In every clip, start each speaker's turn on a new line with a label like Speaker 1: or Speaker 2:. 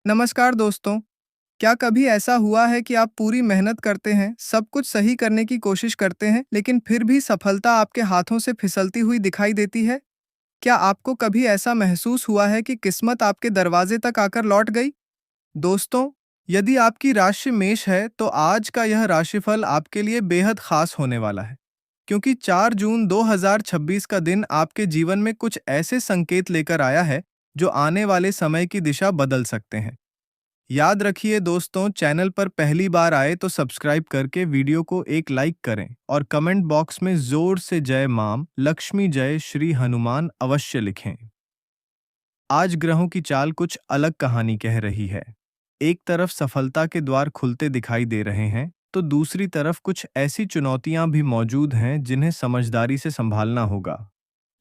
Speaker 1: नमस्कार दोस्तों। क्या कभी ऐसा हुआ है कि आप पूरी मेहनत करते हैं, सब कुछ सही करने की कोशिश करते हैं, लेकिन फिर भी सफलता आपके हाथों से फिसलती हुई दिखाई देती है? क्या आपको कभी ऐसा महसूस हुआ है कि किस्मत आपके दरवाजे तक आकर लौट गई? दोस्तों, यदि आपकी राशि मेष है, तो आज का यह राशिफल आपके लिए बेहद खास होने वाला है, क्योंकि 4 जून 2026 का दिन आपके जीवन में कुछ ऐसे संकेत लेकर आया है, जो आने वाले समय की दिशा बदल सकते हैं। याद रखिए दोस्तों, चैनल पर पहली बार आए तो सब्सक्राइब करके वीडियो को एक लाइक करें और कमेंट बॉक्स में जोर से जय माम लक्ष्मी जय श्री हनुमान अवश्य लिखें। आज ग्रहों की चाल कुछ अलग कहानी कह रही है। एक तरफ सफलता के द्वार खुलते दिखाई दे रहे हैं, तो दूसरी तरफ कुछ ऐसी चुनौतियां भी मौजूद हैं जिन्हें समझदारी से संभालना होगा।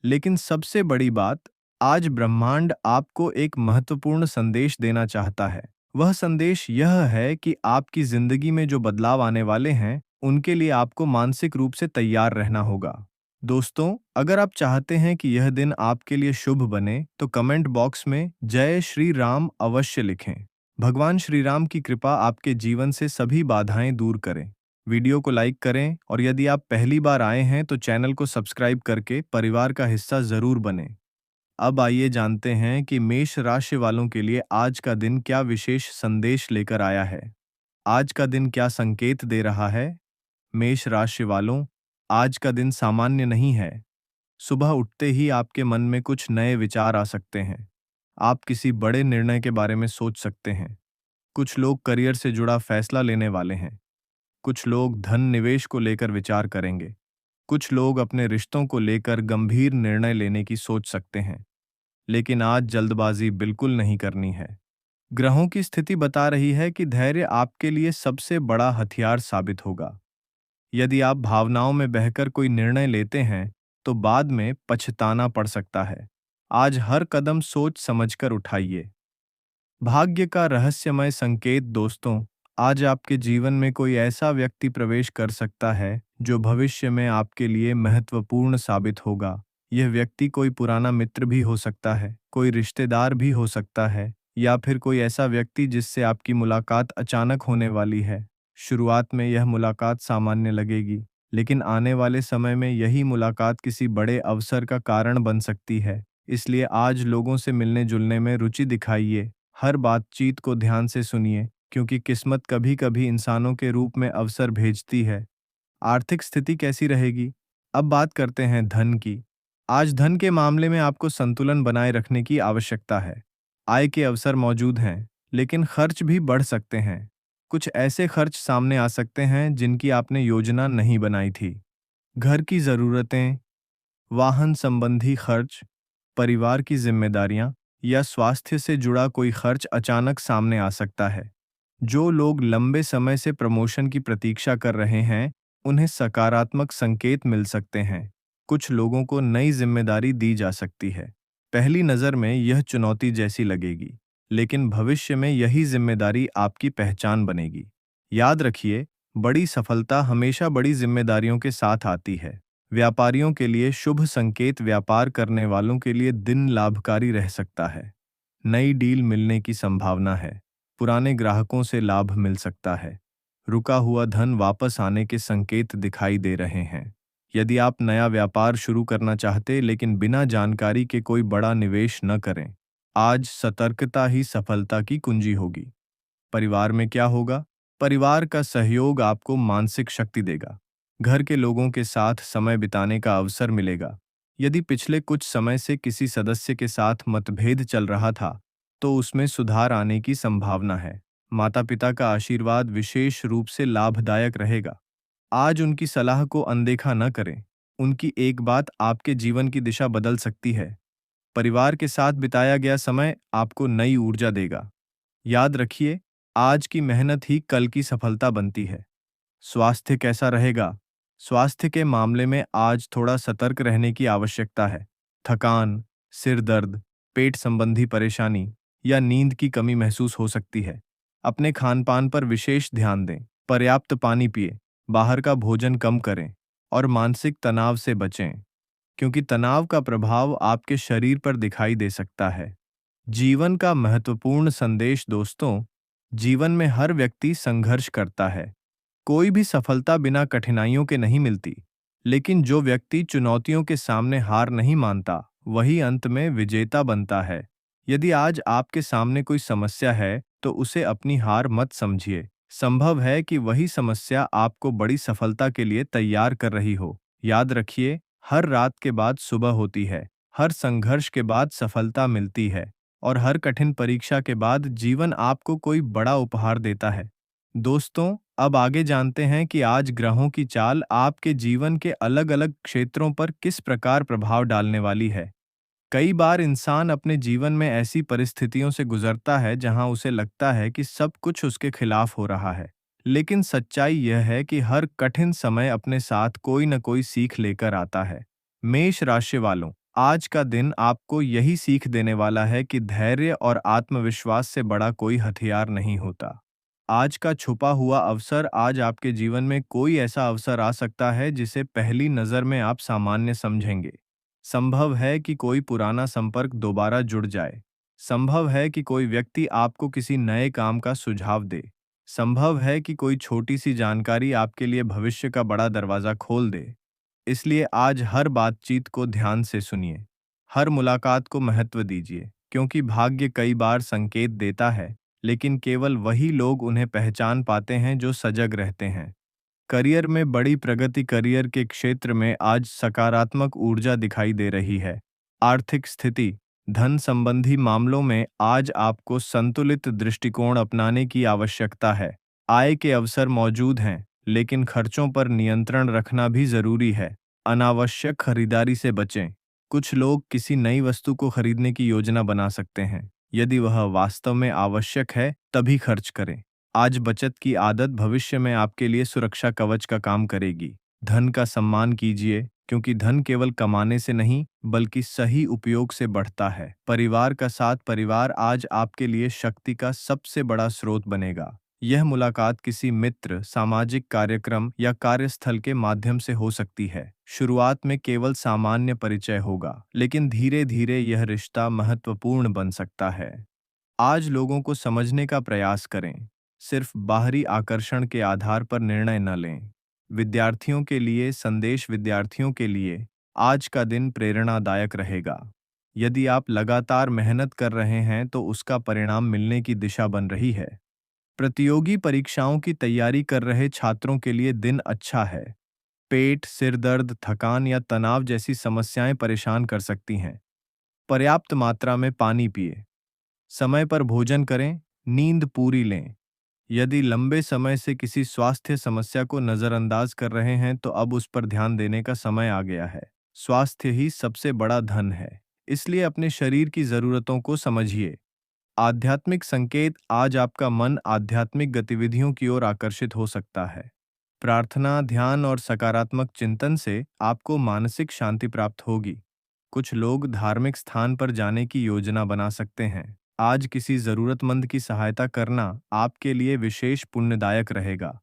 Speaker 1: लेकिन सबसे बड़ी बात, आज ब्रह्मांड आपको एक महत्वपूर्ण संदेश देना चाहता है। वह संदेश यह है कि आपकी जिंदगी में जो बदलाव आने वाले हैं, उनके लिए आपको मानसिक रूप से तैयार रहना होगा। दोस्तों, अगर आप चाहते हैं कि यह दिन आपके लिए शुभ बने, तो कमेंट बॉक्स में जय श्री राम अवश्य लिखें। भगवान श्री राम की कृपा आपके जीवन से सभी बाधाएं दूर करें। वीडियो को लाइक करें और यदि आप पहली बार आए हैं तो चैनल को सब्सक्राइब करके परिवार का हिस्सा जरूर बनें। अब आइए जानते हैं कि मेष राशि वालों के लिए आज का दिन क्या विशेष संदेश लेकर आया है। आज का दिन क्या संकेत दे रहा है? मेष राशि वालों, आज का दिन सामान्य नहीं है। सुबह उठते ही आपके मन में कुछ नए विचार आ सकते हैं। आप किसी बड़े निर्णय के बारे में सोच सकते हैं। कुछ लोग करियर से जुड़ा फैसला लेने वाले हैं। कुछ लोग धन निवेश को लेकर विचार करेंगे। कुछ लोग अपने रिश्तों को लेकर गंभीर निर्णय लेने की सोच सकते हैं। लेकिन आज जल्दबाजी बिल्कुल नहीं करनी है। ग्रहों की स्थिति बता रही है कि धैर्य आपके लिए सबसे बड़ा हथियार साबित होगा। यदि आप भावनाओं में बहकर कोई निर्णय लेते हैं, तो बाद में पछताना पड़ सकता है। आज हर कदम सोच समझकर उठाइए। भाग्य का रहस्यमय संकेत दोस्तों, आज आपके जीवन में कोई ऐसा व्यक्ति प्रवेश कर सकता है जो भविष्य में आपके लिए महत्वपूर्ण साबित होगा। यह व्यक्ति कोई पुराना मित्र भी हो सकता है, कोई रिश्तेदार भी हो सकता है, या फिर कोई ऐसा व्यक्ति जिससे आपकी मुलाकात अचानक होने वाली है। शुरुआत में यह मुलाकात सामान्य लगेगी, लेकिन आने वाले समय में यही मुलाकात किसी बड़े अवसर का कारण बन सकती है। इसलिए आज लोगों से मिलने जुलने में रुचि दिखाइए। हर बातचीत को ध्यान से सुनिए, क्योंकि किस्मत कभी कभी इंसानों के रूप में अवसर भेजती है। आर्थिक स्थिति कैसी रहेगी? अब बात करते हैं धन की। आज धन के मामले में आपको संतुलन बनाए रखने की आवश्यकता है। आय के अवसर मौजूद हैं, लेकिन खर्च भी बढ़ सकते हैं। कुछ ऐसे खर्च सामने आ सकते हैं जिनकी आपने योजना नहीं बनाई थी। घर की जरूरतें, वाहन संबंधी खर्च, परिवार की जिम्मेदारियां या स्वास्थ्य से जुड़ा कोई खर्च अचानक सामने आ सकता है। जो लोग लंबे समय से प्रमोशन की प्रतीक्षा कर रहे हैं, उन्हें सकारात्मक संकेत मिल सकते हैं। कुछ लोगों को नई जिम्मेदारी दी जा सकती है। पहली नज़र में यह चुनौती जैसी लगेगी, लेकिन भविष्य में यही जिम्मेदारी आपकी पहचान बनेगी। याद रखिए, बड़ी सफलता हमेशा बड़ी जिम्मेदारियों के साथ आती है। व्यापारियों के लिए शुभ संकेत, व्यापार करने वालों के लिए दिन लाभकारी रह सकता है। नई डील मिलने की संभावना है। पुराने ग्राहकों से लाभ मिल सकता है। रुका हुआ धन वापस आने के संकेत दिखाई दे रहे हैं। यदि आप नया व्यापार शुरू करना चाहते लेकिन बिना जानकारी के कोई बड़ा निवेश न करें, आज सतर्कता ही सफलता की कुंजी होगी। परिवार में क्या होगा? परिवार का सहयोग आपको मानसिक शक्ति देगा। घर के लोगों के साथ समय बिताने का अवसर मिलेगा। यदि पिछले कुछ समय से किसी सदस्य के साथ मतभेद चल रहा था, तो उसमें सुधार आने की संभावना है। माता-पिता का आशीर्वाद विशेष रूप से लाभदायक रहेगा। आज उनकी सलाह को अनदेखा न करें। उनकी एक बात आपके जीवन की दिशा बदल सकती है। परिवार के साथ बिताया गया समय आपको नई ऊर्जा देगा। याद रखिए, आज की मेहनत ही कल की सफलता बनती है। स्वास्थ्य कैसा रहेगा? स्वास्थ्य के मामले में आज थोड़ा सतर्क रहने की आवश्यकता है। थकान, सिर दर्द, पेट संबंधी परेशानी या नींद की कमी महसूस हो सकती है। अपने खान-पान पर विशेष ध्यान दें। पर्याप्त पानी पिएं, बाहर का भोजन कम करें और मानसिक तनाव से बचें, क्योंकि तनाव का प्रभाव आपके शरीर पर दिखाई दे सकता है।
Speaker 2: जीवन का महत्वपूर्ण संदेश दोस्तों, जीवन में हर व्यक्ति संघर्ष करता है। कोई भी सफलता बिना कठिनाइयों के नहीं मिलती, लेकिन जो व्यक्ति चुनौतियों के सामने हार नहीं मानता, वही अंत में विजेता बनता है। यदि आज आपके सामने कोई समस्या है, तो उसे अपनी हार मत समझिए। संभव है कि वही समस्या आपको बड़ी सफलता के लिए तैयार कर रही हो। याद रखिए, हर रात के बाद सुबह होती है, हर संघर्ष के बाद सफलता मिलती है, और हर कठिन परीक्षा के बाद जीवन आपको कोई बड़ा उपहार देता है। दोस्तों, अब आगे जानते हैं कि आज ग्रहों की चाल आपके जीवन के अलग-अलग क्षेत्रों पर किस प्रकार प्रभाव डालने वाली है। कई बार इंसान अपने जीवन में ऐसी परिस्थितियों से गुजरता है जहां उसे लगता है कि सब कुछ उसके खिलाफ हो रहा है। लेकिन सच्चाई यह है कि हर कठिन समय अपने साथ कोई न कोई सीख लेकर आता है। मेष राशि वालों, आज का दिन आपको यही सीख देने वाला है कि धैर्य और आत्मविश्वास से बड़ा कोई हथियार नहीं होता। आज का छुपा हुआ अवसर, आज आपके जीवन में कोई ऐसा अवसर आ सकता है जिसे पहली नज़र में आप सामान्य समझेंगे। संभव है कि कोई पुराना संपर्क दोबारा जुड़ जाए। संभव है कि कोई व्यक्ति आपको किसी नए काम का सुझाव दे। संभव है कि कोई छोटी सी जानकारी आपके लिए भविष्य का बड़ा दरवाजा खोल दे। इसलिए आज हर बातचीत को ध्यान से सुनिए। हर मुलाकात को महत्व दीजिए, क्योंकि भाग्य कई बार संकेत देता है, लेकिन केवल वही लोग उन्हें पहचान पाते हैं जो सजग रहते हैं। करियर में बड़ी प्रगति, करियर के क्षेत्र में आज सकारात्मक ऊर्जा दिखाई दे रही है। आर्थिक स्थिति, धन संबंधी मामलों में आज आपको संतुलित दृष्टिकोण अपनाने की आवश्यकता है। आय के अवसर मौजूद हैं, लेकिन खर्चों पर नियंत्रण रखना भी जरूरी है। अनावश्यक खरीदारी से बचें। कुछ लोग किसी नई वस्तु को खरीदने की योजना बना सकते हैं। यदि वह वास्तव में आवश्यक है, तभी खर्च करें। आज बचत की आदत भविष्य में आपके लिए सुरक्षा कवच का काम करेगी। धन का सम्मान कीजिए, क्योंकि धन केवल कमाने से नहीं, बल्कि सही उपयोग से बढ़ता है। परिवार का साथ, परिवार आज आपके लिए शक्ति का सबसे बड़ा स्रोत बनेगा। यह मुलाकात किसी मित्र, सामाजिक कार्यक्रम या कार्यस्थल के माध्यम से हो सकती है। शुरुआत में केवल सामान्य परिचय होगा, लेकिन धीरे धीरे यह रिश्ता महत्वपूर्ण बन सकता है। आज लोगों को समझने का प्रयास करें, सिर्फ बाहरी आकर्षण के आधार पर निर्णय न लें। विद्यार्थियों के लिए संदेश, विद्यार्थियों के लिए आज का दिन प्रेरणादायक रहेगा। यदि आप लगातार मेहनत कर रहे हैं, तो उसका परिणाम मिलने की दिशा बन रही है। प्रतियोगी परीक्षाओं की तैयारी कर रहे छात्रों के लिए दिन अच्छा है। पेट, सिर दर्द, थकान या तनाव जैसी समस्याएं परेशान कर सकती हैं। पर्याप्त मात्रा में पानी पिए, समय पर भोजन करें, नींद पूरी लें। यदि लंबे समय से किसी स्वास्थ्य समस्या को नज़रअंदाज कर रहे हैं, तो अब उस पर ध्यान देने का समय आ गया है। स्वास्थ्य ही सबसे बड़ा धन है, इसलिए अपने शरीर की ज़रूरतों को समझिए। आध्यात्मिक संकेत, आज आपका मन आध्यात्मिक गतिविधियों की ओर आकर्षित हो सकता है। प्रार्थना, ध्यान और सकारात्मक चिंतन से आपको मानसिक शांति प्राप्त होगी। कुछ लोग धार्मिक स्थान पर जाने की योजना बना सकते हैं। आज किसी जरूरतमंद की सहायता करना आपके लिए विशेष पुण्यदायक रहेगा।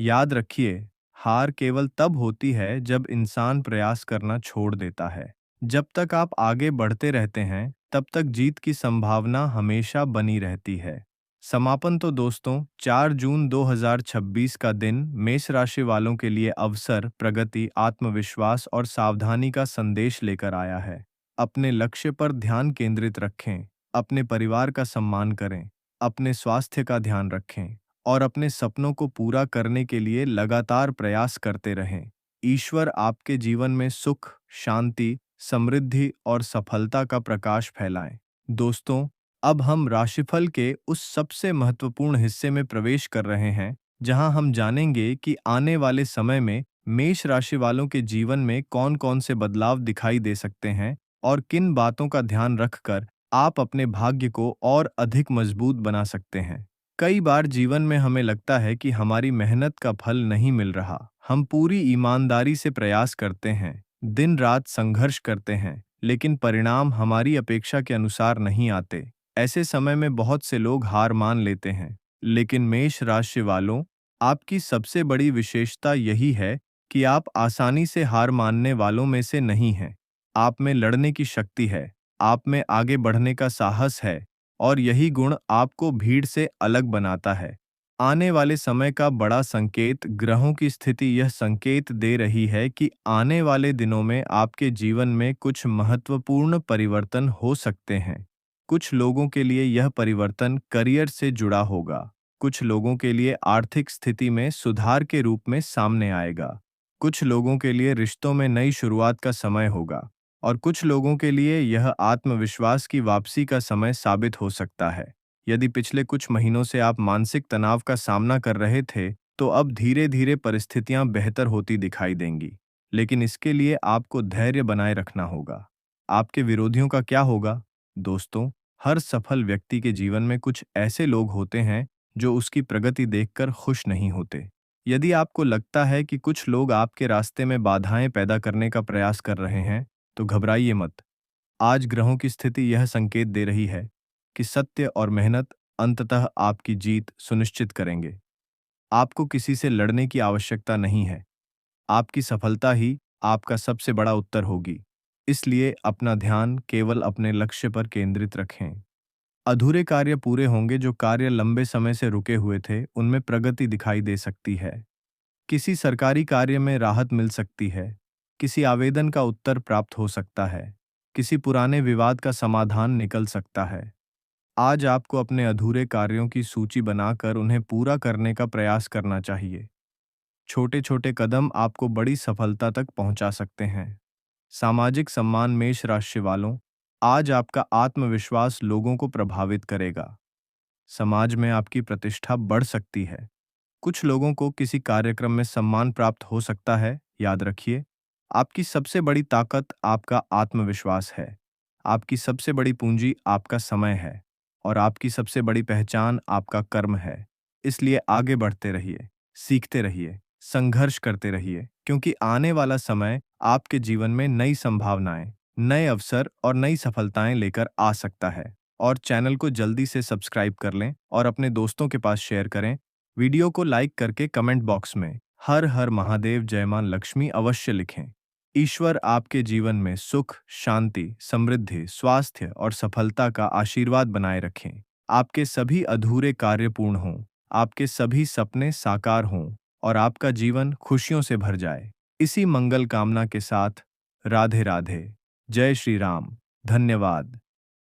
Speaker 2: याद रखिए, हार केवल तब होती है जब इंसान प्रयास करना छोड़ देता है। जब तक आप आगे बढ़ते रहते हैं, तब तक जीत की संभावना हमेशा बनी रहती है। समापन तो दोस्तों, 4 जून 2026 का दिन मेष राशि वालों के लिए अवसर, प्रगति, आत्मविश्वास और सावधानी का संदेश लेकर आया है। अपने लक्ष्य पर ध्यान केंद्रित रखें, अपने परिवार का सम्मान करें, अपने स्वास्थ्य का ध्यान रखें और अपने सपनों को पूरा करने के लिए लगातार प्रयास करते रहें। ईश्वर आपके जीवन में सुख, शांति, समृद्धि और सफलता का प्रकाश फैलाएं। दोस्तों, अब हम राशिफल के उस सबसे महत्वपूर्ण हिस्से में प्रवेश कर रहे हैं, जहां हम जानेंगे कि आने वाले समय में मेष राशि वालों के जीवन में कौन-कौन से बदलाव दिखाई दे सकते हैं और किन बातों का ध्यान रखकर आप अपने भाग्य को और अधिक मजबूत बना सकते हैं। कई बार जीवन में हमें लगता है कि हमारी मेहनत का फल नहीं मिल रहा। हम पूरी ईमानदारी से प्रयास करते हैं, दिन रात संघर्ष करते हैं, लेकिन परिणाम हमारी अपेक्षा के अनुसार नहीं आते। ऐसे समय में बहुत से लोग हार मान लेते हैं, लेकिन मेष राशि वालों, आपकी सबसे बड़ी विशेषता यही है कि आप आसानी से हार मानने वालों में से नहीं हैं। आप में लड़ने की शक्ति है, आप में आगे बढ़ने का साहस है और यही गुण आपको भीड़ से अलग बनाता है। आने वाले समय का बड़ा संकेत ग्रहों की स्थिति यह संकेत दे रही है कि आने वाले दिनों में आपके जीवन में कुछ महत्वपूर्ण परिवर्तन हो सकते हैं। कुछ लोगों के लिए यह परिवर्तन करियर से जुड़ा होगा, कुछ लोगों के लिए आर्थिक स्थिति में सुधार के रूप में सामने आएगा, कुछ लोगों के लिए रिश्तों में नई शुरुआत का समय होगा और कुछ लोगों के लिए यह आत्मविश्वास की वापसी का समय साबित हो सकता है। यदि पिछले कुछ महीनों से आप मानसिक तनाव का सामना कर रहे थे, तो अब धीरे धीरे परिस्थितियां बेहतर होती दिखाई देंगी। लेकिन इसके लिए आपको धैर्य बनाए रखना होगा। आपके विरोधियों का क्या होगा? दोस्तों, हर सफल व्यक्ति के जीवन में कुछ ऐसे लोग होते हैं जो उसकी प्रगति देखकर खुश नहीं होते। यदि आपको लगता है कि कुछ लोग आपके रास्ते में बाधाएं पैदा करने का प्रयास कर रहे हैं, तो घबराइए मत। आज ग्रहों की स्थिति यह संकेत दे रही है कि सत्य और मेहनत अंततः आपकी जीत सुनिश्चित करेंगे। आपको किसी से लड़ने की आवश्यकता नहीं है। आपकी सफलता ही आपका सबसे बड़ा उत्तर होगी। इसलिए अपना ध्यान केवल अपने लक्ष्य पर केंद्रित रखें। अधूरे कार्य पूरे होंगे। जो कार्य लंबे समय से रुके हुए थे, उनमें प्रगति दिखाई दे सकती है। किसी सरकारी कार्य में राहत मिल सकती है। किसी आवेदन का उत्तर प्राप्त हो सकता है। किसी पुराने विवाद का समाधान निकल सकता है। आज आपको अपने अधूरे कार्यों की सूची बनाकर उन्हें पूरा करने का प्रयास करना चाहिए। छोटे छोटे कदम आपको बड़ी सफलता तक पहुंचा सकते हैं। सामाजिक सम्मान मेष राशि वालों, आज आपका आत्मविश्वास लोगों को प्रभावित करेगा। समाज में आपकी प्रतिष्ठा बढ़ सकती है। कुछ लोगों को किसी कार्यक्रम में सम्मान प्राप्त हो सकता है। याद रखिए, आपकी सबसे बड़ी ताकत आपका आत्मविश्वास है। आपकी सबसे बड़ी पूंजी आपका समय है और आपकी सबसे बड़ी पहचान आपका कर्म है। इसलिए आगे बढ़ते रहिए, सीखते रहिए, संघर्ष करते रहिए, क्योंकि आने वाला समय आपके जीवन में नई संभावनाएं, नए अवसर और नई सफलताएं लेकर आ सकता है। और चैनल को जल्दी से सब्सक्राइब कर लें और अपने दोस्तों के पास शेयर करें। वीडियो को लाइक करके कमेंट बॉक्स में हर हर महादेव जय मां लक्ष्मी अवश्य लिखें। ईश्वर आपके जीवन में सुख, शांति, समृद्धि, स्वास्थ्य और सफलता का आशीर्वाद बनाए रखें। आपके सभी अधूरे कार्य पूर्ण हों, आपके सभी सपने साकार हों और आपका जीवन खुशियों से भर जाए। इसी मंगल कामना के साथ राधे राधे, जय श्री राम, धन्यवाद।